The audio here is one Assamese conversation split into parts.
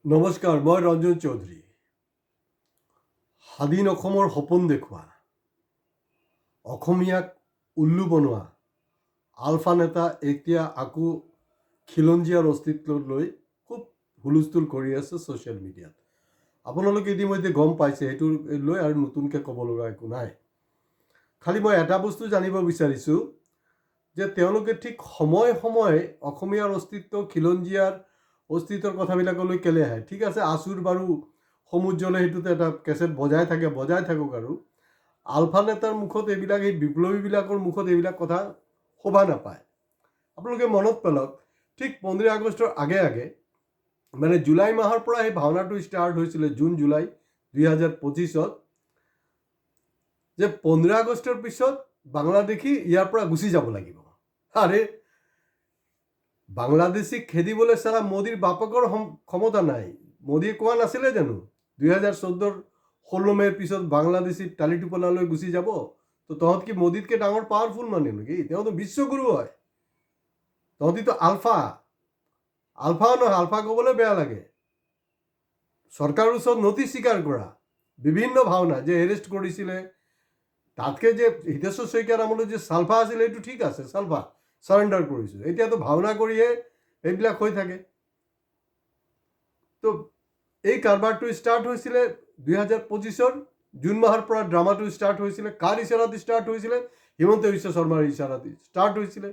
নমস্কাৰ, মই ৰঞ্জন চৌধুৰী। স্বাধীন অসমৰ সপোন দেখুওৱা, অসমীয়াক উল্লু বনোৱা আলফা নেতা এতিয়া আকৌ খিলঞ্জীয়াৰ অস্তিত্ব লৈ খুব হুলস্থুল কৰি আছে ছ'চিয়েল মিডিয়াত। আপোনালোকে ইতিমধ্যে গম পাইছে, সেইটো লৈ আৰু নতুনকৈ ক'ব লগা একো নাই। খালি মই এটা বস্তু জানিব বিচাৰিছোঁ যে তেওঁলোকে ঠিক সময়ে সময়ে অসমীয়াৰ অস্তিত্ব, খিলঞ্জীয়াৰ অস্তিত্বৰ কথাবিলাকলৈ কেলে আহে। ঠিক আছে, আচুৰ বাৰু সমুজ্জ্বলে সেইটোতে এটা কেছেট বজাই থাকক আৰু আলফা নেতাৰ মুখত এইবিলাক, এই বিপ্লৱীবিলাকৰ মুখত এইবিলাক কথা শোভা নাপায়। আপোনালোকে মনত পেলাওক, ঠিক 15 আগষ্টৰ আগে মানে জুলাই মাহৰ পৰা সেই ভাওনাটো ষ্টাৰ্ট হৈছিলে, জুন জুলাই 2025 যে 15 আগষ্টৰ পিছত বাংলাদেশী ইয়াৰ পৰা গুচি যাব লাগিব। আৰে বাংলাদেশীক খেদিবলৈ চালা মোদীৰ বাপেকৰ ক্ষমতা নাই। মোদীয়ে কোৱা নাছিলে জানো 2014 16 মেৰ পিছত বাংলাদেশী টালি টোপলালৈ গুচি যাব? তো তহঁত কি মোদীতকৈ ডাঙৰ পাৱাৰফুল মানুহ নেকি? তেওঁতো বিশ্বগুৰু হয়, তহঁতিতো আলফাও নহয়, আলফা ক'বলৈ বেয়া লাগে। চৰকাৰৰ ওচৰত নথি স্বীকাৰ কৰা, বিভিন্ন ভাওনা যে এৰেষ্ট কৰিছিলে, তাতকৈ যে হিতেশ্বৰ শইকীয়াৰ আমলৈ যে চালফা আছিলে সেইটো ঠিক আছে, চালফা চাৰেণ্ডাৰ কৰিছোঁ। এতিয়াতো ভাওনা কৰিয়ে এইবিলাক হৈ থাকে। তো এই কাৰবাৰটো ষ্টাৰ্ট হৈছিলে 2025 জুন মাহৰ পৰা। ড্ৰামাটো ষ্টাৰ্ট হৈছিলে কাৰ ইচাৰাত ষ্টাৰ্ট হৈছিলে? হিমন্ত বিশ্ব শৰ্মাৰ ইচাৰাত ষ্টাৰ্ট হৈছিলে।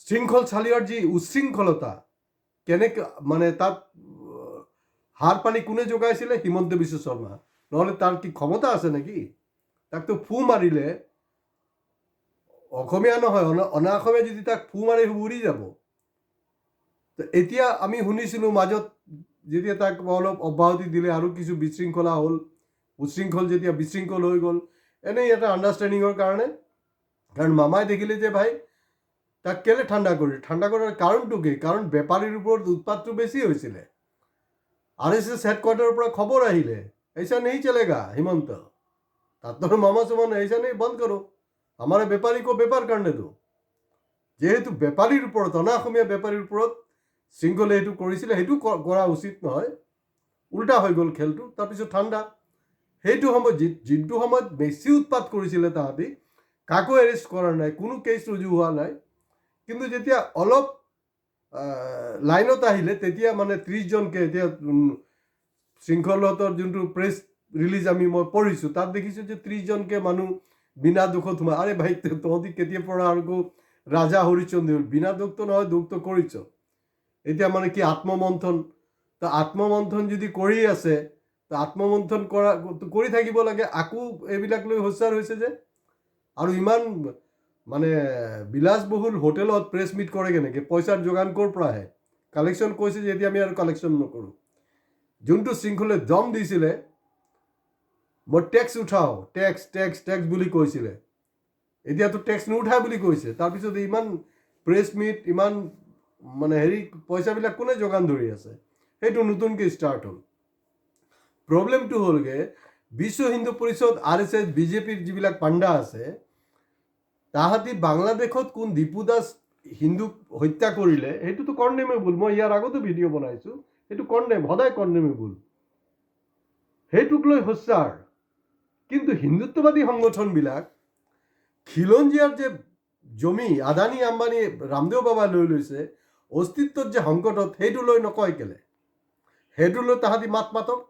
শৃংখল চালিয়াৰ যি উচ্ছৃংখলতা, কেনেকৈ মানে তাত হাৰ পানী কোনে যোগাইছিলে? হিমন্ত বিশ্ব শৰ্মা। নহ'লে তাৰ কি ক্ষমতা আছে নেকি? তাকতো ফু মাৰিলে, অসমীয়া নহয় অনা অসমীয়া যদি তাক ফু মাৰি উৰি যাব। তো এতিয়া আমি শুনিছিলোঁ মাজত যেতিয়া তাক অলপ অব্যাহতি দিলে আৰু কিছু বিশৃংখলা হ'ল, যেতিয়া বিশৃংখল হৈ গ'ল, এনেই এটা আণ্ডাৰষ্টেণ্ডিঙৰ কাৰণে। কাৰণ মামাই দেখিলে যে ভাই তাক কেলে ঠাণ্ডা কৰাৰ কাৰণটো কি? কাৰণ বেপাৰীৰ ওপৰত উৎপাতটো বেছি হৈছিলে। RSS হেডকোৱাৰ্টাৰৰ পৰা খবৰ আহিলে, ऐसा नहीं चलेगा হিমন্ত, তাত মামা চমান ऐसा नहीं, বন্ধ কৰো, আমাৰ বেপাৰীকো বেপাৰ কাৰণে দো। যেহেতু বেপাৰীৰ ওপৰত, অনা অসমীয়া বেপাৰীৰ ওপৰত শৃংখলে সেইটো কৰিছিলে, সেইটো কৰা উচিত নহয়, উল্টা হৈ গ'ল খেলটো। তাৰপিছত ঠাণ্ডা। সেইটো সময়ত যিটো সময়ত বেছি উৎপাত কৰিছিলে তাহাঁতি, কাকো এৰেষ্ট কৰা নাই, কোনো কেছ ৰুজু হোৱা নাই। কিন্তু যেতিয়া অলপ লাইনত আহিলে তেতিয়া মানে 30 জনকে, এতিয়া শৃংখলতৰ যোনটো প্ৰেছ ৰিলিজ মই পঢ়িছোঁ, তাত দেখিছোঁ যে 30 জনকে মানুহ বিনা দুখত সোমায়। আৰে ভাই, তহঁতি কেতিয়াৰ পৰা আৰু ৰাজা হৰিশ্চন্দ্ৰ? বিনা দুখটো নহয়, দুখটো কৰিছ। এতিয়া মানে কি আত্মমন্থন? তো আত্মমন্থন যদি কৰি আছে, তো আত্মমন্থন কৰি থাকিব লাগে। আকৌ এইবিলাক লৈ হোশ্যাৰ হৈছে যে, আৰু ইমান মানে বিলাসবহুল হোটেলত প্ৰেছ মিট কৰে কেনেকৈ? পইচাৰ যোগান ক'ৰ পৰা আহে? কালেকশ্যন কৈছে যে এতিয়া আমি আৰু কালেকশ্যন নকৰোঁ। যোনটো শৃংখলে দম দিছিলে, মই টেক্স উঠাওঁ, টেক্স বুলি কৈছিলে, এতিয়াতো টেক্স নুঠাই বুলি কৈছে। তাৰপিছত ইমান প্ৰেছ মিট, ইমান মানে পইচাবিলাক কোনে যোগান ধৰি আছে? সেইটো নতুনকৈ ষ্টাৰ্ট হ'ল। প্ৰব্লেমটো হ'লগৈ বিশ্ব হিন্দু পৰিষদ, RSS, বিজেপিৰ যিবিলাক পাণ্ডা আছে, তাহাঁতি বাংলাদেশত কোন দীপু দাস হিন্দুক হত্যা কৰিলে সেইটোতো কণ্ডেমেবল। মই ইয়াৰ আগতো ভিডিঅ' বনাইছোঁ, সেইটো সদায় কণ্ডেমেবল, সেইটোক লৈ হোশ্যাৰ। কিন্তু হিন্দুত্ববাদী সংগঠনবিলাক খিলঞ্জীয়াৰ যে জমি আদানী আম্বানী ৰামদেৱ বাবাই লৈ লৈছে, অস্তিত্বত যে সংকটত, সেইটো লৈ নকয় কেলে? সেইটো লৈ তাহাঁতি মাতক,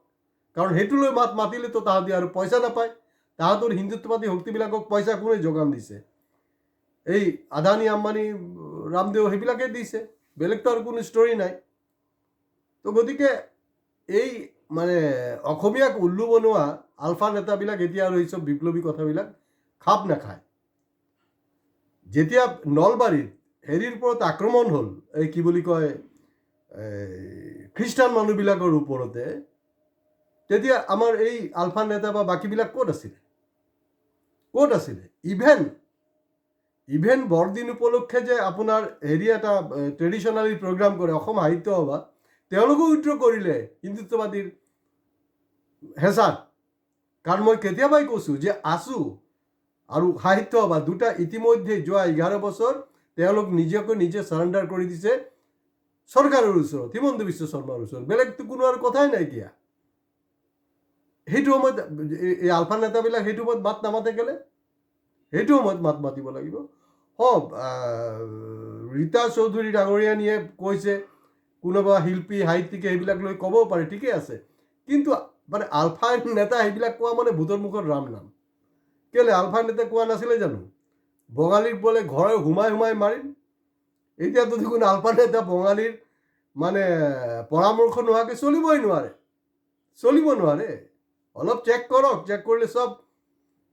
কাৰণ সেইটো লৈ মাতিলেতো তাহাঁতি আৰু পইচা নাপায়। তাহাঁতৰ হিন্দুত্ববাদী শক্তিবিলাকক পইচা কোনে যোগান দিছে? এই আদানী আম্বানী ৰামদেৱ সেইবিলাকে দিছে, বেলেগতো আৰু কোনো ষ্টৰি নাই। তো গতিকে এই মানে অসমীয়াক উল্লু বনোৱা আলফা নেতাবিলাক এতিয়া আৰু এইচব বিপ্লৱী কথাবিলাক খাপ নাখায়। যেতিয়া নলবাৰীত ওপৰত আক্ৰমণ হ'ল, এই কি বুলি কয়, খ্ৰীষ্টান মানুহবিলাকৰ ওপৰতে, তেতিয়া আমাৰ এই আলফা নেতা বা বাকীবিলাক ক'ত আছিলে? ইভেন বৰদিন উপলক্ষে যে আপোনাৰ এটা ট্ৰেডিশ্যনেলি প্ৰগ্ৰাম কৰে অসম সাহিত্য সভা, তেওঁলোকো উইথড্ৰ কৰিলে হিন্দুত্ববাদীৰ হেঁচাত। কাৰণ মই কেতিয়াবাই কৈছোঁ যে আছু আৰু সাহিত্য সভা দুটা ইতিমধ্যে যোৱা 11 বছৰ তেওঁলোক নিজকে নিজে চাৰেণ্ডাৰ কৰি দিছে চৰকাৰৰ ওচৰত, হিমন্ত বিশ্ব শৰ্মাৰ ওচৰত, বেলেগতো কোনো আৰু কথাই নাইকিয়া। সেইটো সময়ত এই আলফা নেতাবিলাক সেইটো সময়ত মাত নামাতে কেলে? সেইটো সময়ত মাত মাতিব লাগিব। ৰীতা চৌধুৰী ডাঙৰীয়ানীয়ে কৈছে, কোনোবা শিল্পী সাহিত্যিকে সেইবিলাক লৈ ক'বও পাৰে, ঠিকেই আছে, কিন্তু মানে আলফা নেতা সেইবিলাক কোৱা মানে ভূতৰ মুখত ৰাম নাম। কেলে আলফা নেতা কোৱা নাছিলে জানো বঙালীক বোলে ঘৰে সোমাই সোমাই মাৰিম? এতিয়াতো দেখোন আলফা নেতা বঙালীৰ মানে পৰামৰ্শ নোহোৱাকৈ চলিব নোৱাৰে। অলপ চেক কৰক, চেক কৰিলে চব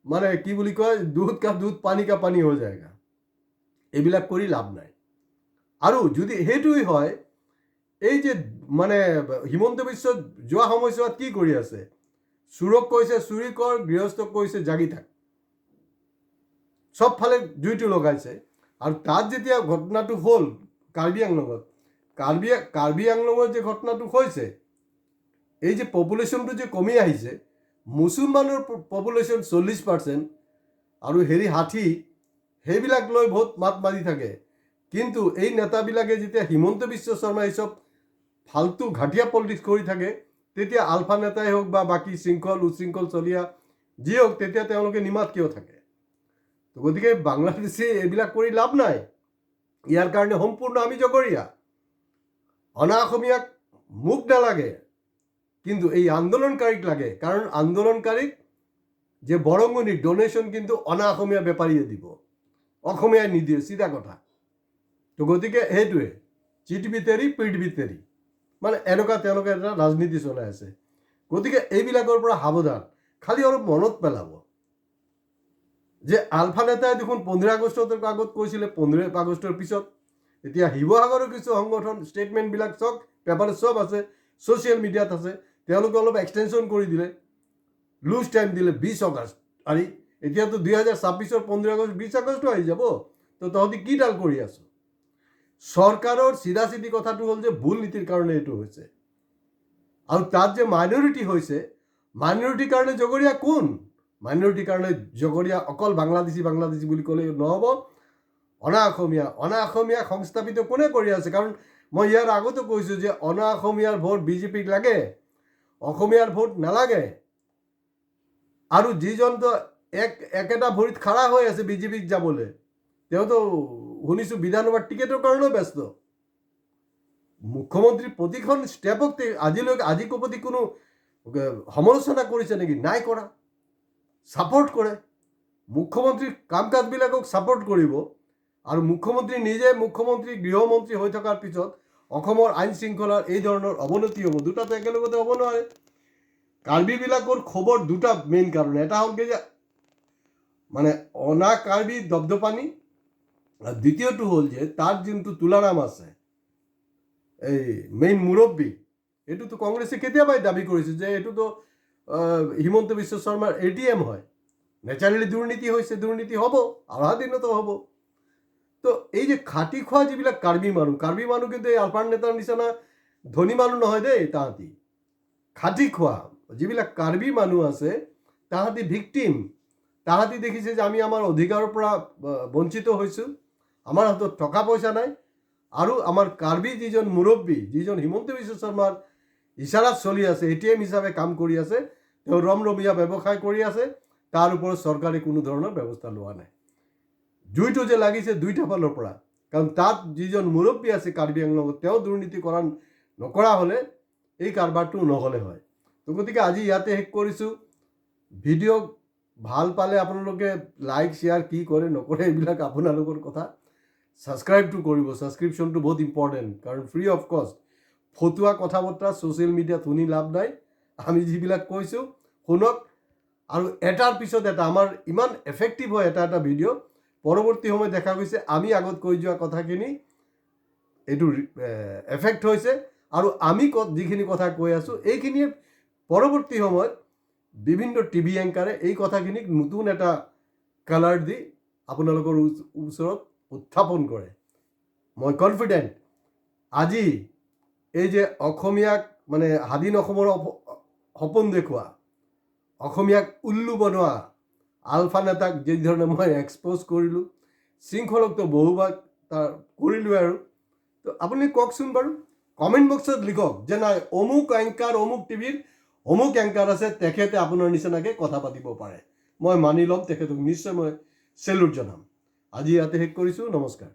মানে কি বুলি কয়, দুধ কা দুধ পানী কা পানী হৈ যায়গা। এইবিলাক কৰি লাভ নাই। আৰু যদি সেইটোৱেই হয়, এই যে মানে হিমন্ত বিশ্ব যোৱা সময়ছোৱাত কি কৰি আছে? চোৰক কৈছে চুৰি কৰ, গৃহস্থক কৈছে জাগি থাক, চবফালে জুইটো লগাইছে। আৰু তাত যেতিয়া ঘটনাটো হ'ল কাৰ্বি আংলঙত, কাৰ্বি আংলঙত যে ঘটনাটো হৈছে, এই যে পপুলেশ্যনটো যে কমি আহিছে, মুছলমানৰ পপুলেশ্যন 40%, আৰু 60, সেইবিলাক লৈ বহুত মাত মাৰি থাকে। কিন্তু এই নেতাবিলাকে যেতিয়া হিমন্ত বিশ্ব শৰ্মা এইসব ফাল্টু ঘাটিয়া পলিটিক্স কৰি থাকে, তেতিয়া আলফা নেতাই হওক বা বাকী উশৃংখল চলিয়া যি হওক, তেতিয়া তেওঁলোকে নিমাত কিয় থাকে? তো গতিকে বাংলাদেশে এইবিলাক কৰি লাভ নাই। ইয়াৰ কাৰণে সম্পূৰ্ণ আমি জগৰীয়া। অনা অসমীয়াক মোক নালাগে, কিন্তু এই আন্দোলনকাৰীক লাগে। কাৰণ আন্দোলনকাৰীক যে বৰঙণি ডোনেশ্যন কিন্তু অনা অসমীয়া বেপাৰীয়ে দিব, অসমীয়াই নিদিয়ে, চিধা কথা। তো গতিকে সেইটোৱে চিট বিতেৰি পিঠ বিতেৰি, মানে এনেকুৱা তেওঁলোকে এটা ৰাজনীতি চলাই আছে। গতিকে এইবিলাকৰ পৰা সাৱধান। খালি অলপ মনত পেলাব যে আলফা নেতাই দেখোন 15 আগষ্টৰ আগত কৈছিলে, 15 আগষ্টৰ পিছত। এতিয়া শিৱসাগৰৰ কিছু সংগঠন ষ্টেটমেণ্টবিলাক চব পেপাৰত চব আছে, ছ'চিয়েল মিডিয়াত আছে, তেওঁলোকে অলপ এক্সটেনশ্যন কৰি দিলে, লুজ টাইম দিলে 20 আগষ্ট। আৰে এতিয়াতো 2026 15 আগষ্ট, 20 আগষ্ট আহি যাব। তো তহঁতি কি ডাল কৰি আছ? চৰকাৰৰ চিধা কথাটো হ'ল যে ভুল নীতিৰ কাৰণে এইটো হৈছে। আৰু তাত যে মাইনৰিটি হৈছে, মাইনৰিটিৰ কাৰণে জগৰীয়া কোন? মাইনৰিটিৰ কাৰণে জগৰীয়া অকল বাংলাদেশী বুলি ক'লে নহ'ব। অনা অসমীয়া সংস্থাপিত কোনে কৰি আছে? কাৰণ মই ইয়াৰ আগতো কৈছোঁ যে অনা অসমীয়াৰ ভোট বিজেপিক লাগে, অসমীয়াৰ ভোট নালাগে। আৰু যিজনটো একেটা ভৰিত খাৰা হৈ আছে বিজেপিক যাবলৈ, তেওঁতো শুনিছোঁ বিধানসভাৰ টিকেটৰ কাৰণেও ব্যস্ত। মুখ্যমন্ত্ৰীৰ প্ৰতিখন ষ্টেপক আজি প্ৰতি কোনো সমালোচনা কৰিছে নেকি? নাই কৰা। ছাপোৰ্ট কৰে। মুখ্যমন্ত্ৰীৰ কাম কাজবিলাকক ছাপোৰ্ট কৰিব। আৰু মুখ্যমন্ত্ৰী নিজে গৃহমন্ত্ৰী হৈ থকাৰ পিছত অসমৰ আইন শৃংখলাৰ এই ধৰণৰ অৱনতি হ'ব, দুটাতো একেলগতে হ'ব নোৱাৰে। কাৰ্বিবিলাকৰ খবৰ দুটা মেইন কাৰণ। এটা হ'ল কি যে মানে অনা কাৰ্বি দপদপানী, আৰু দ্বিতীয়টো হ'ল যে তাৰ যোনটো তুলাৰাম আছে, এই মেইন মুৰব্বী, এইটোতো কংগ্ৰেছে কেতিয়াবাই দাবী কৰিছে যে এইটোতো হিমন্ত বিশ্ব শৰ্মাৰ ATM হয়। নেচাৰেলি দুৰ্নীতি হৈছে, দুৰ্নীতি হ'ব, অহা দিনতো হ'ব। তো এই যে খাটি খোৱা যিবিলাক কাৰ্বি মানুহ কিন্তু এই আলফা নেতাৰ নিচিনা ধনী মানুহ নহয় দেই। তাহাঁতি খাটি খোৱা যিবিলাক কাৰ্বি মানুহ আছে, তাহাঁতি ভিক্টিম। তাহাঁতি দেখিছে যে আমি আমাৰ অধিকাৰৰ পৰা বঞ্চিত হৈছোঁ, আমাৰ হাতত টকা পইচা নাই। আৰু আমাৰ কাৰ্বি যিজন মুৰব্বী, যিজন হিমন্ত বিশ্ব শৰ্মাৰ ইচাৰাত চলি আছে, ATM হিচাপে কাম কৰি আছে, তেওঁ ৰমৰমীয়া ব্যৱসায় কৰি আছে, তাৰ ওপৰত চৰকাৰে কোনো ধৰণৰ ব্যৱস্থা লোৱা নাই। জুইটো যে লাগিছে দুইটা ফালৰ পৰা। কাৰণ তাত যিজন মুৰব্বী আছে কাৰ্বি আংলঙত, তেওঁ দুৰ্নীতি নকৰা হ'লে এই কাৰবাৰটো নহ'লে হয়। তো গতিকে আজি ইয়াতে শেষ কৰিছোঁ। ভিডিঅ' ভাল পালে আপোনালোকে লাইক শ্বেয়াৰ কি কৰে নকৰে এইবিলাক আপোনালোকৰ কথা। ছাবস্ক্ৰাইবটো কৰিব, ছাবস্ক্ৰিপশ্যনটো বহুত ইম্পৰ্টেণ্ট। কাৰণ ফ্ৰী অফ কষ্ট। ফটুৱা কথা বতৰা ছ'চিয়েল মিডিয়াত শুনি লাভ নাই। আমি যিবিলাক কৈছোঁ শুনক, আৰু এটাৰ পিছত এটা আমাৰ ইমান এফেক্টিভ হয় এটা ভিডিঅ'। পৰৱৰ্তী সময়ত দেখা গৈছে আমি আগত কৈ যোৱা কথাখিনি এইটো এফেক্ট হৈছে, আৰু আমি যিখিনি কথা কৈ আছোঁ এইখিনিয়ে পৰৱৰ্তী সময়ত বিভিন্ন টিভি এংকাৰে এই কথাখিনিক নতুন এটা কালাৰ দি আপোনালোকৰ ওচৰত উত্থাপন কৰে। মই কনফিডেণ্ট আজি এই যে অসমীয়াক মানে স্বাধীন অসমৰ সপোন দেখুওৱা, অসমীয়াক উল্লু বনোৱা আলফা নেতাক যি ধৰণে মই এক্সপ'জ কৰিলোঁ, শৃংখলকতো বহুবাৰ তাৰ কৰিলোঁ আৰু তো আপুনি কওকচোন বাৰু, কমেণ্ট বক্সত লিখক যে নাই অমুক এংকাৰ অমুক টিভিৰ অমুক এংকাৰ আছে, তেখেতে আপোনাৰ নিচিনাকৈ কথা পাতিব পাৰে। মই মানি ল'ম, তেখেতক নিশ্চয় মই চেলুট জনাম। আজি ইয়াতে শেষ কৰিছোঁ। নমস্কাৰ।